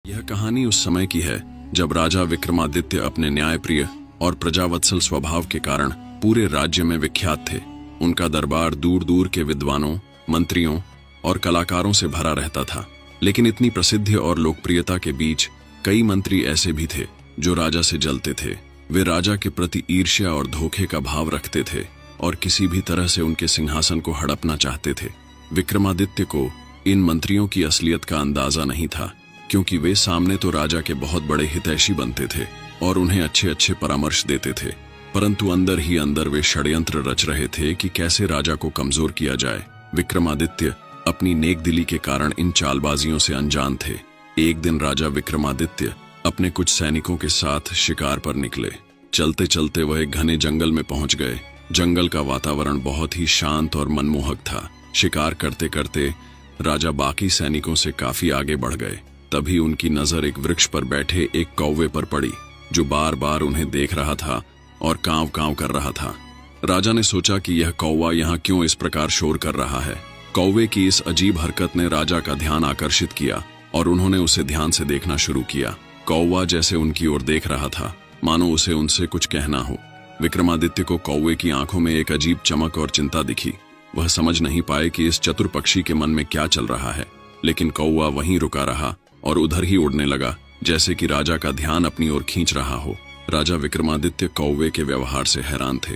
यह कहानी उस समय की है जब राजा विक्रमादित्य अपने न्यायप्रिय और प्रजावत्सल स्वभाव के कारण पूरे राज्य में विख्यात थे। उनका दरबार दूर दूर के विद्वानों, मंत्रियों और कलाकारों से भरा रहता था। लेकिन इतनी प्रसिद्धि और लोकप्रियता के बीच कई मंत्री ऐसे भी थे जो राजा से जलते थे। वे राजा के प्रति ईर्ष्या और धोखे का भाव रखते थे और किसी भी तरह से उनके सिंहासन को हड़पना चाहते थे। विक्रमादित्य को इन मंत्रियों की असलियत का अंदाजा नहीं था, क्योंकि वे सामने तो राजा के बहुत बड़े हितैषी बनते थे और उन्हें अच्छे अच्छे परामर्श देते थे, परंतु अंदर ही अंदर वे षड्यंत्र रच रहे थे कि कैसे राजा को कमजोर किया जाए। विक्रमादित्य अपनी नेकदिली के कारण इन चालबाजियों से अनजान थे। एक दिन राजा विक्रमादित्य अपने कुछ सैनिकों के साथ शिकार पर निकले। चलते चलते वह एक घने जंगल में पहुंच गए। जंगल का वातावरण बहुत ही शांत और मनमोहक था। शिकार करते करते राजा बाकी सैनिकों से काफी आगे बढ़ गए। तभी उनकी नजर एक वृक्ष पर बैठे एक कौवे पर पड़ी, जो बार बार उन्हें देख रहा था और कांव कांव कर रहा था। राजा ने सोचा कि यह कौवा यहाँ क्यों इस प्रकार शोर कर रहा है। कौवे की इस अजीब हरकत ने राजा का ध्यान आकर्षित किया और उन्होंने उसे ध्यान से देखना शुरू किया। कौवा जैसे उनकी ओर देख रहा था, मानो उसे उनसे कुछ कहना हो। विक्रमादित्य को कौवे की आंखों में एक अजीब चमक और चिंता दिखी। वह समझ नहीं पाए कि इस चतुर पक्षी के मन में क्या चल रहा है, लेकिन कौवा वहीं रुका रहा और उधर ही उड़ने लगा, जैसे कि राजा का ध्यान अपनी ओर खींच रहा हो। राजा विक्रमादित्य कौवे के व्यवहार से हैरान थे।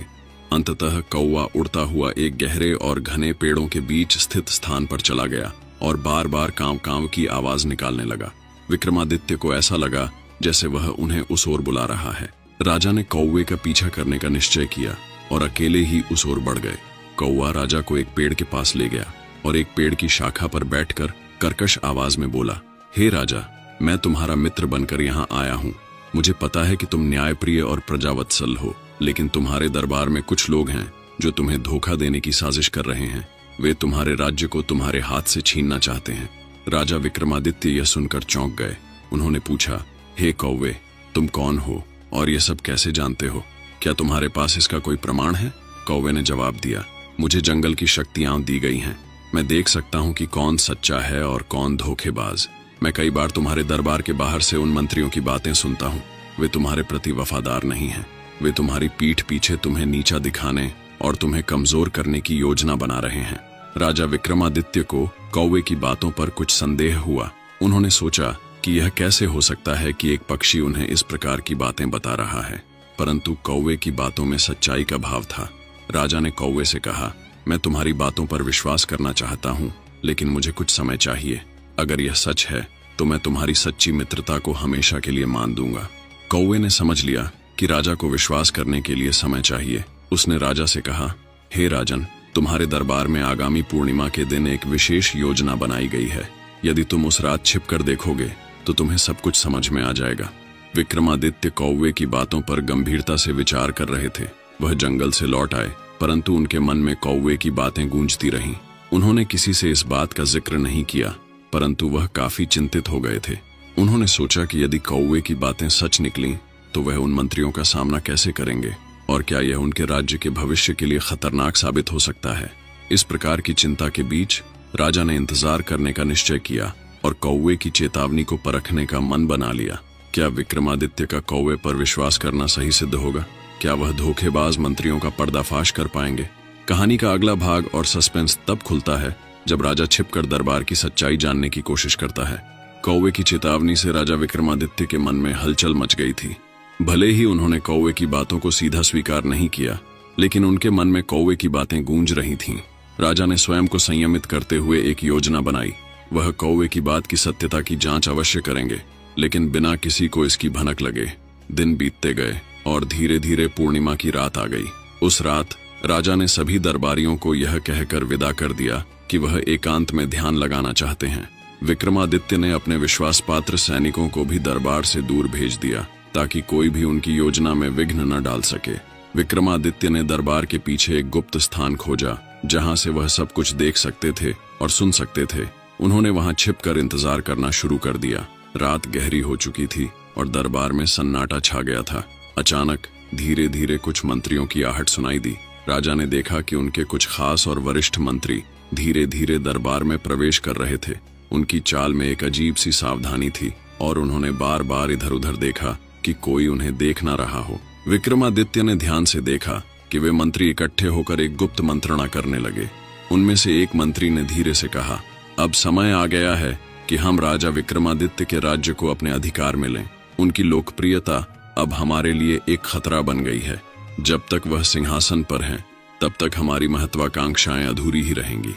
अंततः कौवा उड़ता हुआ एक गहरे और घने पेड़ों के बीच स्थित स्थान पर चला गया और बार बार कांव कांव की आवाज निकालने लगा। विक्रमादित्य को ऐसा लगा जैसे वह उन्हें उस ओर बुला रहा है। राजा ने कौवे का पीछा करने का निश्चय किया और अकेले ही उस ओर बढ़ गए। कौवा राजा को एक पेड़ के पास ले गया और एक पेड़ की शाखा पर बैठकर कर्कश आवाज में बोला, हे राजा, मैं तुम्हारा मित्र बनकर यहाँ आया हूँ। मुझे पता है कि तुम न्यायप्रिय और प्रजावत्सल हो, लेकिन तुम्हारे दरबार में कुछ लोग हैं जो तुम्हें धोखा देने की साजिश कर रहे हैं। वे तुम्हारे राज्य को तुम्हारे हाथ से छीनना चाहते हैं। राजा विक्रमादित्य यह सुनकर चौंक गए। उन्होंने पूछा, हे कौवे, तुम कौन हो और ये सब कैसे जानते हो? क्या तुम्हारे पास इसका कोई प्रमाण है? कौवे ने जवाब दिया, मुझे जंगल की शक्तियां दी गई हैं। मैं देख सकता हूँ कि कौन सच्चा है और कौन धोखेबाज। मैं कई बार तुम्हारे दरबार के बाहर से उन मंत्रियों की बातें सुनता हूँ। वे तुम्हारे प्रति वफादार नहीं हैं। वे तुम्हारी पीठ पीछे तुम्हें नीचा दिखाने और तुम्हें कमजोर करने की योजना बना रहे हैं। राजा विक्रमादित्य को कौवे की बातों पर कुछ संदेह हुआ। उन्होंने सोचा कि यह कैसे हो सकता है कि एक पक्षी उन्हें इस प्रकार की बातें बता रहा है, परंतु कौवे की बातों में सच्चाई का भाव था। राजा ने कौवे से कहा, मैं तुम्हारी बातों पर विश्वास करना चाहता हूँ, लेकिन मुझे कुछ समय चाहिए। अगर यह सच है तो मैं तुम्हारी सच्ची मित्रता को हमेशा के लिए मान दूंगा। कौवे ने समझ लिया कि राजा को विश्वास करने के लिए समय चाहिए। उसने राजा से कहा, हे राजन, तुम्हारे दरबार में आगामी पूर्णिमा के दिन एक विशेष योजना बनाई गई है। यदि तुम उस रात छिपकर देखोगे तो तुम्हें सब कुछ समझ में आ जाएगा। विक्रमादित्य कौवे की बातों पर गंभीरता से विचार कर रहे थे। वह जंगल से लौट आए, परंतु उनके मन में कौवे की बातें गूंजती रहीं। उन्होंने किसी से इस बात का जिक्र नहीं किया, परंतु वह काफी चिंतित हो गए थे। उन्होंने सोचा कि यदि कौवे की बातें सच निकलीं तो वह उन मंत्रियों का सामना कैसे करेंगे और क्या यह उनके राज्य के भविष्य के लिए खतरनाक साबित हो सकता है। इस प्रकार की चिंता के बीच राजा ने इंतजार करने का निश्चय किया और कौवे की चेतावनी को परखने का मन बना लिया। क्या विक्रमादित्य का कौवे पर विश्वास करना सही सिद्ध होगा? क्या वह धोखेबाज मंत्रियों का पर्दाफाश कर पाएंगे? कहानी का अगला भाग और सस्पेंस तब खुलता है जब राजा छिपकर दरबार की सच्चाई जानने की कोशिश करता है। कौवे की चेतावनी से राजा विक्रमादित्य के मन में हलचल मच गई थी। भले ही उन्होंने कौवे की बातों को सीधा स्वीकार नहीं किया, लेकिन उनके मन में कौवे की बातें गूंज रही थीं। राजा ने स्वयं को संयमित करते हुए एक योजना बनाई। वह कौवे की बात की सत्यता की जांच अवश्य करेंगे, लेकिन बिना किसी को इसकी भनक लगे। दिन बीतते गए और धीरे धीरे पूर्णिमा की रात आ गई। उस रात राजा ने सभी दरबारियों को यह कहकर विदा कर दिया कि वह एकांत में ध्यान लगाना चाहते हैं। विक्रमादित्य ने अपने विश्वास पात्र सैनिकों को भी दरबार से दूर भेज दिया, ताकि कोई भी उनकी योजना में विघ्न न डाल सके। विक्रमादित्य ने दरबार के पीछे एक गुप्त स्थान खोजा, जहां से वह सब कुछ देख सकते थे और सुन सकते थे। उन्होंने वहां छिपकर इंतजार करना शुरू कर दिया। रात गहरी हो चुकी थी और दरबार में सन्नाटा छा गया था। अचानक धीरे धीरे कुछ मंत्रियों की आहट सुनाई दी। राजा ने देखा कि उनके कुछ खास और वरिष्ठ मंत्री धीरे धीरे दरबार में प्रवेश कर रहे थे। उनकी चाल में एक अजीब सी सावधानी थी। और उन्होंने बार बार इधर उधर देखा कि कोई उन्हें देख ना रहा हो। विक्रमादित्य ने ध्यान से देखा कि वे मंत्री इकट्ठे होकर एक गुप्त मंत्रणा करने लगे। उनमें से एक मंत्री ने धीरे से कहा, अब समय आ गया है कि हम राजा विक्रमादित्य के राज्य को अपने अधिकार में लें। उनकी लोकप्रियता अब हमारे लिए एक खतरा बन गई है। जब तक वह सिंहासन पर हैं, तब तक हमारी महत्वाकांक्षाएं अधूरी ही रहेंगी।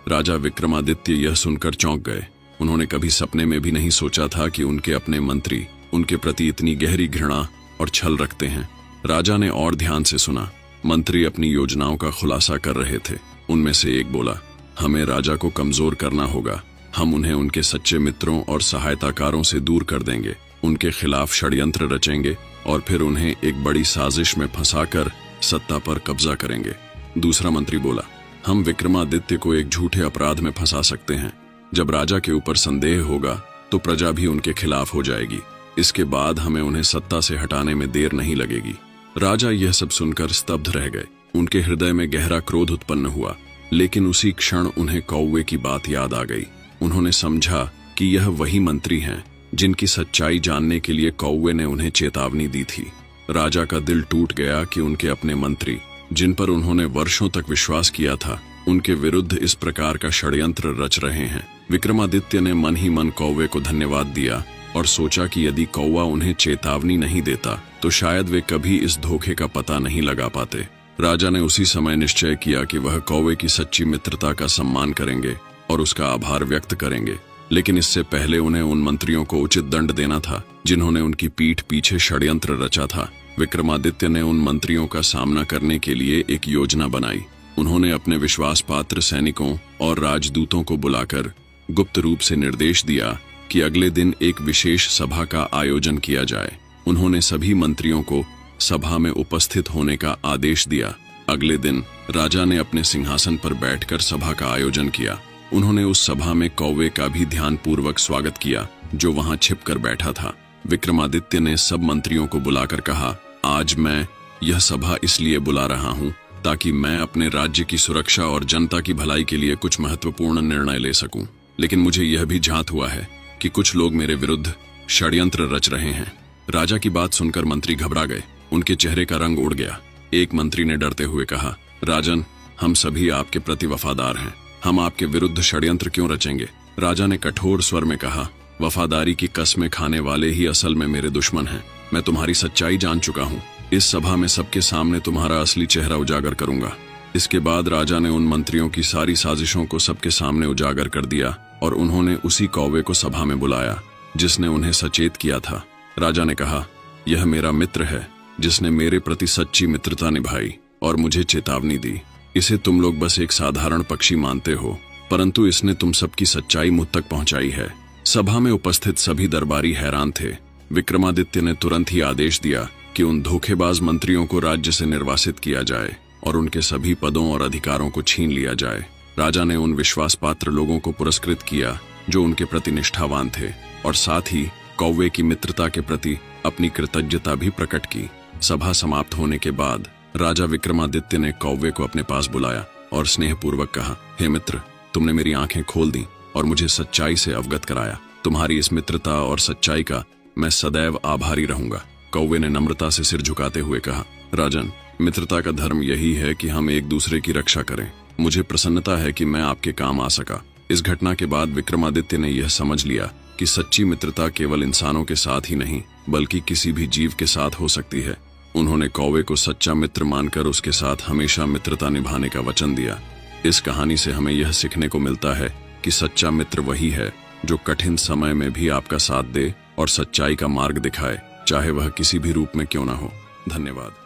राजा विक्रमादित्य यह सुनकर चौंक गए। उन्होंने कभी सपने में भी नहीं सोचा था कि उनके अपने मंत्री उनके प्रति इतनी गहरी घृणा और छल रखते हैं। राजा ने और ध्यान से सुना। मंत्री अपनी योजनाओं का खुलासा कर रहे थे। उनमें से एक बोला, हमें राजा को कमजोर करना होगा। हम उन्हें उनके सच्चे मित्रों और सहायताकारों से दूर कर देंगे, उनके खिलाफ षड्यंत्र रचेंगे और फिर उन्हें एक बड़ी साजिश में फंसाकर सत्ता पर कब्जा करेंगे। दूसरा मंत्री बोला, हम विक्रमादित्य को एक झूठे अपराध में फंसा सकते हैं। जब राजा के ऊपर संदेह होगा तो प्रजा भी उनके खिलाफ हो जाएगी। इसके बाद हमें उन्हें सत्ता से हटाने में देर नहीं लगेगी। राजा यह सब सुनकर स्तब्ध रह गए। उनके हृदय में गहरा क्रोध उत्पन्न हुआ, लेकिन उसी क्षण उन्हें कौवे की बात याद आ गई। उन्होंने समझा कि यह वही मंत्री हैं जिनकी सच्चाई जानने के लिए कौवे ने उन्हें चेतावनी दी थी। राजा का दिल टूट गया कि उनके अपने मंत्री, जिन पर उन्होंने वर्षों तक विश्वास किया था, उनके विरुद्ध इस प्रकार का षड्यंत्र रच रहे हैं। विक्रमादित्य ने मन ही मन कौवे को धन्यवाद दिया और सोचा कि यदि कौवा उन्हें चेतावनी नहीं देता तो शायद वे कभी इस धोखे का पता नहीं लगा पाते। राजा ने उसी समय निश्चय किया कि वह कौवे की सच्ची मित्रता का सम्मान करेंगे और उसका आभार व्यक्त करेंगे, लेकिन इससे पहले उन्हें उन मंत्रियों को उचित दंड देना था जिन्होंने उनकी पीठ पीछे षड्यंत्र रचा था। विक्रमादित्य ने उन मंत्रियों का सामना करने के लिए एक योजना बनाई। उन्होंने अपने विश्वास पात्र सैनिकों और राजदूतों को बुलाकर गुप्त रूप से निर्देश दिया कि अगले दिन एक विशेष सभा का आयोजन किया जाए। उन्होंने सभी मंत्रियों को सभा में उपस्थित होने का आदेश दिया। अगले दिन राजा ने अपने सिंहासन पर बैठकर सभा का आयोजन किया। उन्होंने उस सभा में कौवे का भी ध्यानपूर्वक स्वागत किया, जो वहां छिपकर बैठा था। विक्रमादित्य ने सब मंत्रियों को बुलाकर कहा, आज मैं यह सभा इसलिए बुला रहा हूं ताकि मैं अपने राज्य की सुरक्षा और जनता की भलाई के लिए कुछ महत्वपूर्ण निर्णय ले सकूं। लेकिन मुझे यह भी झांत हुआ है कि कुछ लोग मेरे विरुद्ध षड्यंत्र रच रहे हैं। राजा की बात सुनकर मंत्री घबरा गए। उनके चेहरे का रंग उड़ गया। एक मंत्री ने डरते हुए कहा, राजन, हम सभी आपके प्रति वफादार हैं। हम आपके विरुद्ध षड्यंत्र क्यों रचेंगे? राजा ने कठोर स्वर में कहा, वफादारी की कस्में खाने वाले ही असल में मेरे दुश्मन हैं। मैं तुम्हारी सच्चाई जान चुका हूँ। इस सभा में सबके सामने तुम्हारा असली चेहरा उजागर करूंगा। इसके बाद राजा ने उन मंत्रियों की सारी साजिशों को सबके सामने उजागर कर दिया और उन्होंने उसी कौवे को सभा में बुलाया जिसने उन्हें सचेत किया था। राजा ने कहा, यह मेरा मित्र है जिसने मेरे प्रति सच्ची मित्रता निभाई और मुझे चेतावनी दी। इसे तुम लोग बस एक साधारण पक्षी मानते हो, परंतु इसने तुम सबकी सच्चाई मुझ तक पहुंचाई है। सभा में उपस्थित सभी दरबारी हैरान थे। विक्रमादित्य ने तुरंत ही आदेश दिया कि उन धोखेबाज मंत्रियों को राज्य से निर्वासित किया जाए और उनके सभी पदों और अधिकारों को छीन लिया जाए। राजा ने उन विश्वास पात्र लोगों को पुरस्कृत किया जो उनके प्रति निष्ठावान थे और साथ ही कौवे की मित्रता के प्रति अपनी कृतज्ञता भी प्रकट की। सभा समाप्त होने के बाद राजा विक्रमादित्य ने कौवे को अपने पास बुलाया और स्नेहपूर्वक कहा, हे मित्र, तुमने मेरी आंखें खोल दी और मुझे सच्चाई से अवगत कराया। तुम्हारी इस मित्रता और सच्चाई का मैं सदैव आभारी रहूंगा। कौवे ने नम्रता से सिर झुकाते हुए कहा, राजन, मित्रता का धर्म यही है कि हम एक दूसरे की रक्षा करें। मुझे प्रसन्नता है कि मैं आपके काम आ सका। इस घटना के बाद विक्रमादित्य ने यह समझ लिया कि सच्ची मित्रता केवल इंसानों के साथ ही नहीं बल्कि किसी भी जीव के साथ हो सकती है। उन्होंने कौवे को सच्चा मित्र मानकर उसके साथ हमेशा मित्रता निभाने का वचन दिया। इस कहानी से हमें यह सीखने को मिलता है कि सच्चा मित्र वही है जो कठिन समय में भी आपका साथ दे और सच्चाई का मार्ग दिखाए, चाहे वह किसी भी रूप में क्यों ना हो। धन्यवाद।